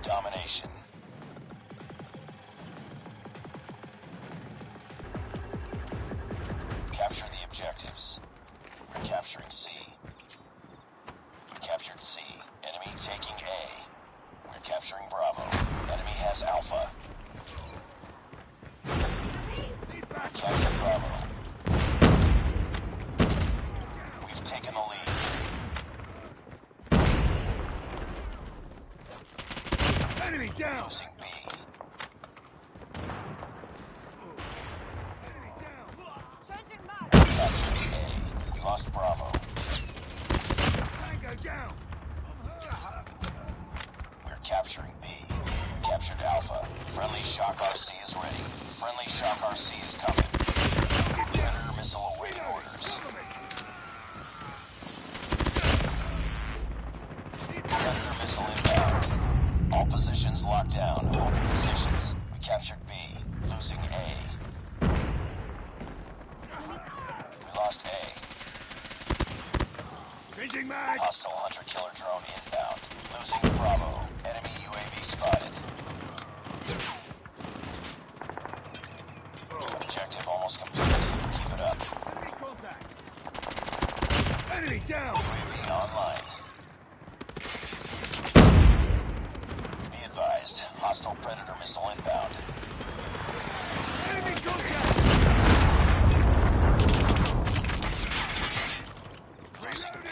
domination. Capture the objectives. We're capturing C. We captured C. Enemy taking A. We're capturing Bravo. Enemy has Alpha. We captured Bravo. We've taken the lead. Enemy down! Losing B. Captured A. We lost Bravo. Tango down! We're capturing B. Captured Alpha. Friendly Shock RC is ready. Friendly Shock RC is coming. Predator missile awaiting orders. Predator missile inbound. All positions locked down. Holding positions. We captured B. Losing A. We lost A. Changing mag! Hostile hunter-killer drone inbound. Losing Bravo. Enemy UAV spotted. Objective almost complete. Keep it up. Enemy contact! Enemy down! UAV online. Be advised. Hostile Predator missile inbound. Enemy contact! Losing B.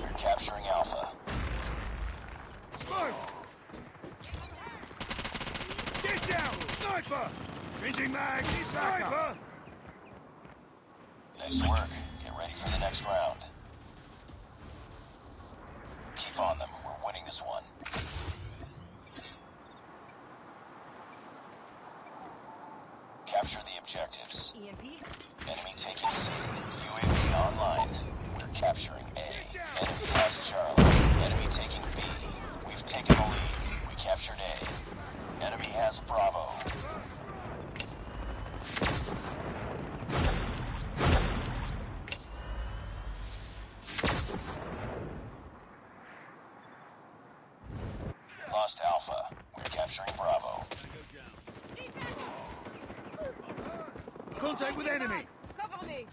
We're capturing Alpha. Smoke! Get down! Sniper! Changing mag! Sniper! Nice work. Get ready for the next round. Keep on them. We're winning this one. Capture the objectives. Enemy taking C. UAV online. We're capturing A. Enemy has Charlie. Enemy taking B. We've taken the lead. We captured A. Enemy has Bravo. Lost Alpha. We're capturing Bravo. Contact with enemy! Cover me!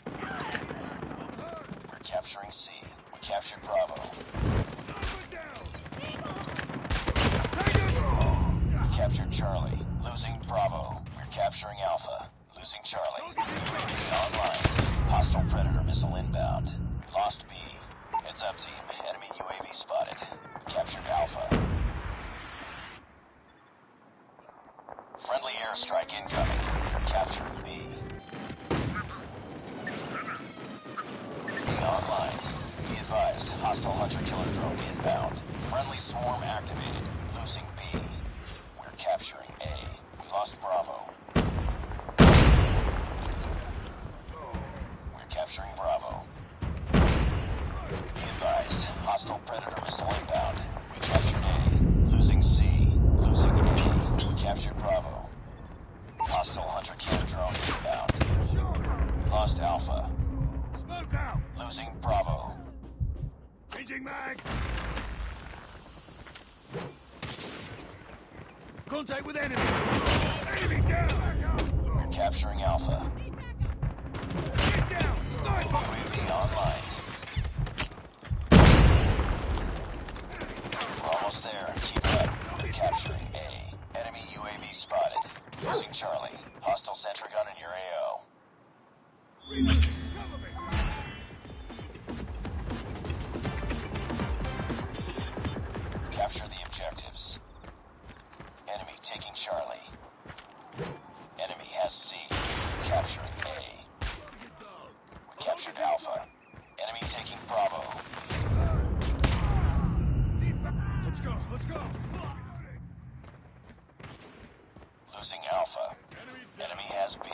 We're capturing C. We captured Bravo. We captured Charlie. Losing Bravo. We're capturing Alpha. Losing Charlie. UAV online. Hostile Predator missile inbound. Lost B. Heads up, team. Enemy UAV spotted. We captured Alpha. Friendly airstrike incoming. We're capturing B. Online. Be advised, hostile hunter-killer drone inbound. Friendly swarm activated. Losing B. We're capturing A. We lost Bravo. We're capturing Bravo. Be advised, hostile Predator missile inbound. We captured A. Losing C. Losing A. We captured Bravo. Hostile hunter-killer drone inbound. We lost Alpha. Smoke out! Losing Bravo. Changing mag! Contact with enemy! Enemy down! We're capturing Alpha. Get down! Sniper! UAV online. We're almost there. Keep it up. We're capturing A. Enemy UAV spotted. Losing Charlie. Hostile sentry gun in your AO. Cover me! Capture the objectives. Enemy taking Charlie. Enemy has C. Capturing A. We captured Alpha. Enemy taking Bravo. Let's go! Let's go! Losing Alpha. Enemy has B.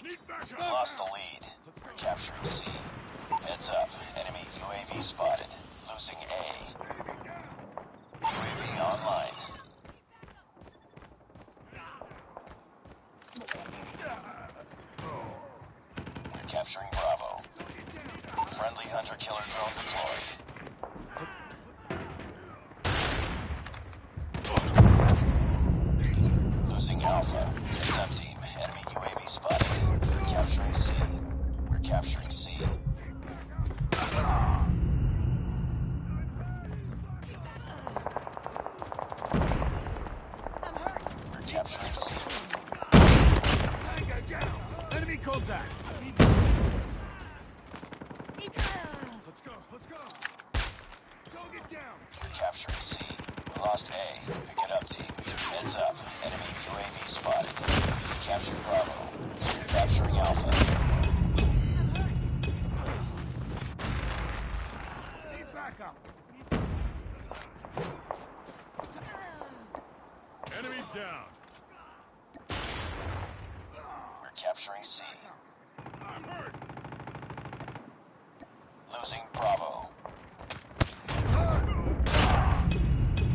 We lost the lead. We're capturing C. Heads up. Enemy UAV spotted. Losing A. UAV online. We're capturing Bravo. Friendly hunter-killer drone deployed. Losing Alpha. Heads up, team. Enemy UAV spotted. We're capturing C. We're capturing C. We're capturing C. Tango down! Enemy contact! Let's go, let's go! Target down! We're capturing C. We lost A. Pick it up, team. Heads up. Enemy UAV spotted. We captured Bravo. We're capturing Alpha. Need backup! Enemy down! We're capturing C. I'm hurt! Losing Bravo.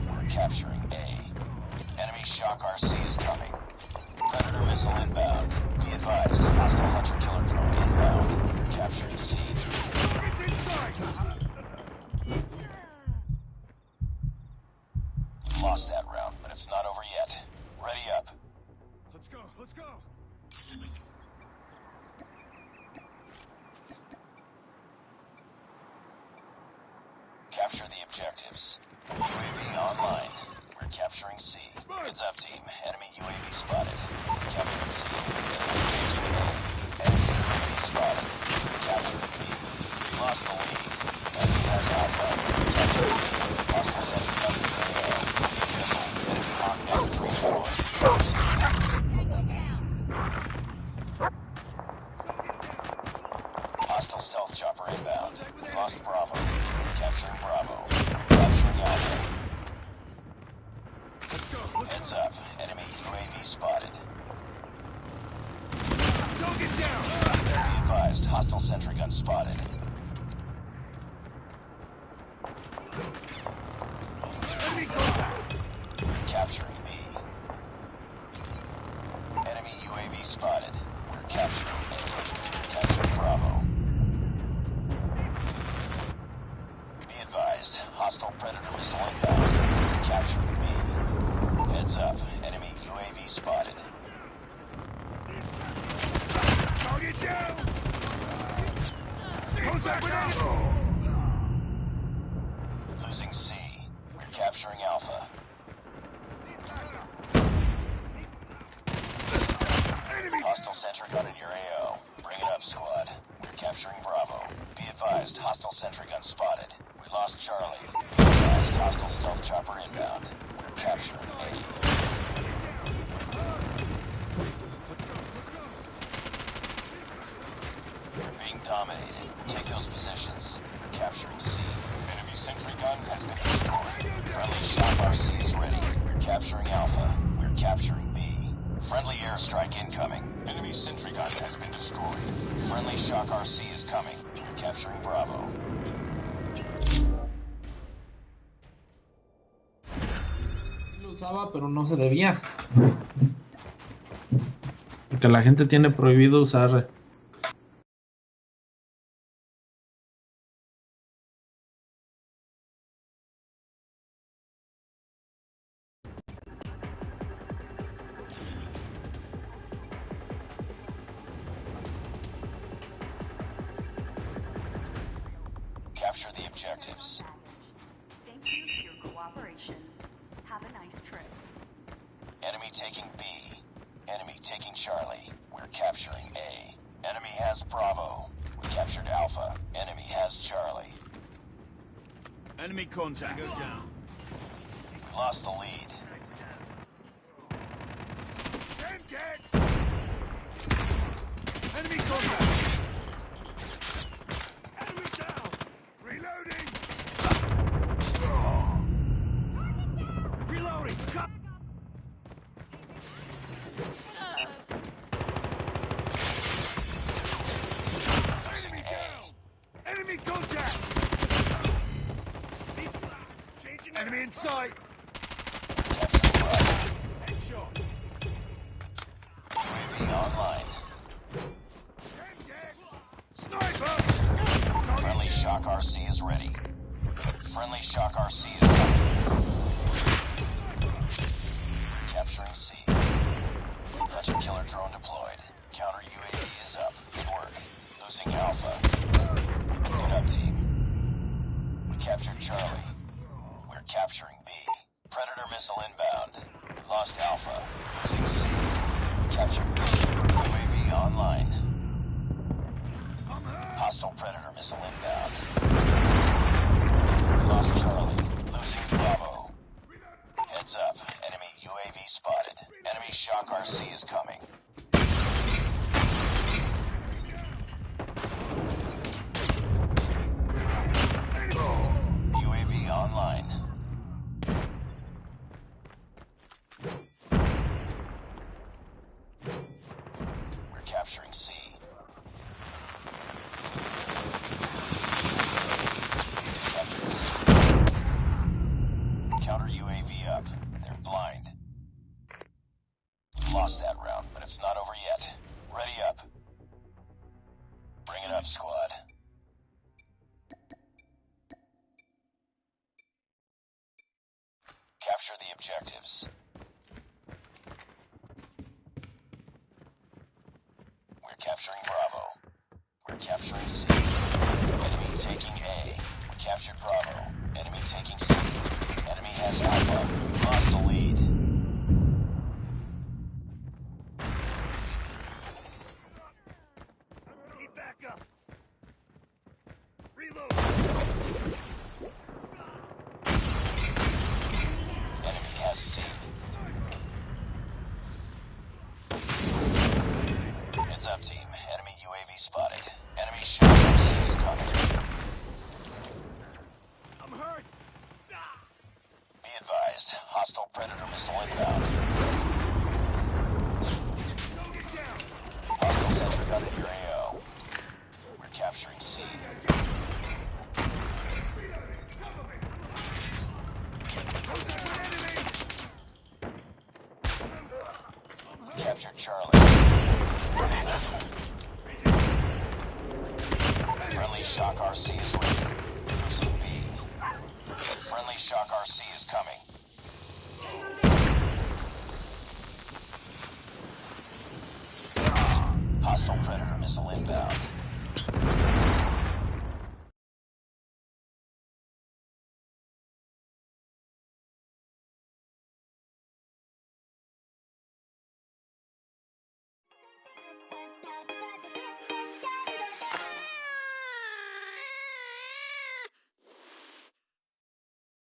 We're capturing A. Enemy shock RC is coming. Predator missile inbound. Be advised, hostile hunter-killer drone inbound. We're capturing C. It's inside! Lost that round, but it's not over yet. Ready up. Let's go, let's go! Capture the objectives. UAV online. We're capturing C. Heads up, team. Enemy UAV spotted. We're capturing C. Enemy taking A. Enemy UAV spotted. We're capturing B. We lost the lead. Enemy has Alpha. Capture B. Hostile center coming to AO. Be careful. Enemy Hawk S3 squad. Hostile stealth chopper inbound. We lost Bravo. Capturing Bravo. Capturing Alpha. Let's go, let's Heads up. Enemy UAV spotted. target down! Be advised. Hostile sentry gun spotted. Enemy contact! Capturing B. Enemy UAV spotted. We're capturing A. Capturing Bravo. Be advised. Hostile Predator missile inbound. We're capturing B. Heads up. Enemy UAV spotted. Target down! Contact with enemy! Losing C. We're capturing Alpha. Enemy! Hostile sentry gun in your AO. Bring it up, squad. We're capturing Bravo. Be advised. Hostile sentry gun spotted. We lost Charlie. Be advised. Hostile stealth chopper inbound. We're capturing A. We're being dominated. Take those positions. We're capturing C. Enemy sentry gun has been destroyed. Friendly shock RC is ready. We're capturing Alpha. We're capturing B. Friendly airstrike incoming. Enemy sentry gun has been destroyed. Friendly shock RC is coming. We're capturing Bravo. Lo usaba, pero no se debía. Porque la gente tiene prohibido usar. Capture the objectives. Thank you for your cooperation. Have a nice trip. Enemy taking B. Enemy taking Charlie. We're capturing A. Enemy has Bravo. We captured Alpha. Enemy has Charlie. Enemy contact! Goes down. We lost the lead. 10 decks! Enemy contact! Enemy down! Reloading! Reloading! Cut! Losing A. Enemy contact! Enemy in sight! Capturing Bravo. Headshot! UAV online. 10 decks! Shock RC is ready. Friendly Shock RC is coming. Capturing C. Legend killer drone deployed. Counter UAV is up. Good work. Losing Alpha. Good up, team. We captured Charlie. We're capturing B. Predator missile inbound. We lost Alpha. Losing C. We captured B. UAV online. Hostile Predator missile inbound. We lost Charlie. Losing Bravo. Heads up. Enemy UAV spotted. Enemy Shock RC is coming. UAV online. We're capturing C. Capturing C. Counter UAV up. They're blind. Lost that round, but it's not over yet. Ready up. Bring it up, squad. Capture the objectives. We're capturing Bravo. We're capturing C. Enemy taking A. We captured Bravo. Enemy taking C. Enemy has Alpha. We lost the lead. Need backup. Reload. Enemy has C. Heads up, team. Enemy UAV spotted. Enemy Shock RC is coming. I'm hurt. Be advised. Hostile Predator missile inbound. Don't get down. Hostile sentry gun in your AO. We're capturing C. Captured Charlie. Friendly Shock RC is ready. Losing B. Friendly Shock RC is coming. Hostile Predator missile inbound.